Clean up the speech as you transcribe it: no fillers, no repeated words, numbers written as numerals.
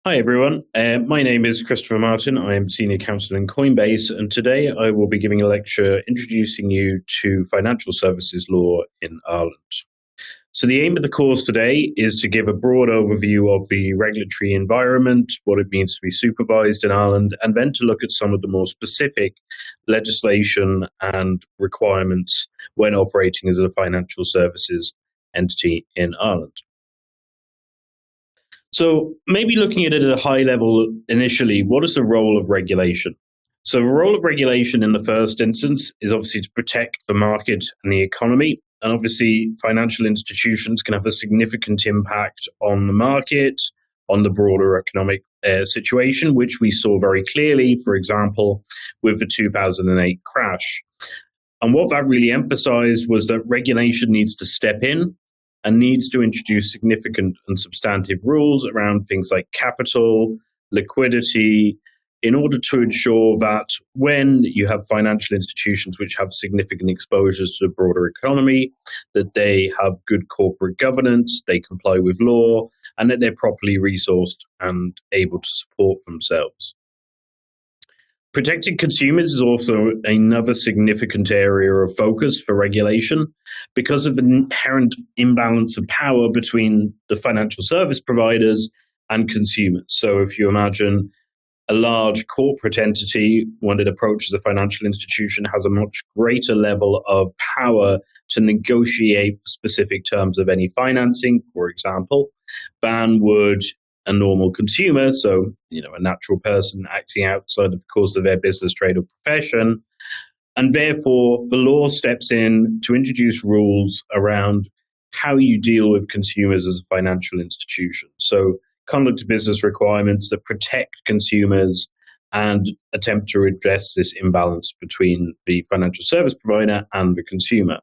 Hi everyone, my name is Christopher Martin. I am Senior Counsel in Coinbase, and today I will be giving a lecture introducing you to financial services law in Ireland. So the aim of the course today is to give a broad overview of the regulatory environment, what it means to be supervised in Ireland, and then to look at some of the more specific legislation and requirements when operating as a financial services entity in Ireland. So maybe looking at it at a high level initially, what is the role of regulation? So the role of regulation in the first instance is obviously to protect the market and the economy. And obviously financial institutions can have a significant impact on the market, on the broader economic situation, which we saw very clearly, for example, with the 2008 crash. And what that really emphasized was that regulation needs to step in and needs to introduce significant and substantive rules around things like capital, liquidity, in order to ensure that when you have financial institutions which have significant exposures to the broader economy, that they have good corporate governance, they comply with law, and that they're properly resourced and able to support themselves. Protecting consumers is also another significant area of focus for regulation because of the inherent imbalance of power between the financial service providers and consumers. So if you imagine a large corporate entity, when it approaches a financial institution, has a much greater level of power to negotiate specific terms of any financing, for example, than would a normal consumer, so a natural person acting outside of the course of their business, trade, or profession. And therefore, the law steps in to introduce rules around how you deal with consumers as a financial institution. So conduct of business requirements that protect consumers and attempt to address this imbalance between the financial service provider and the consumer.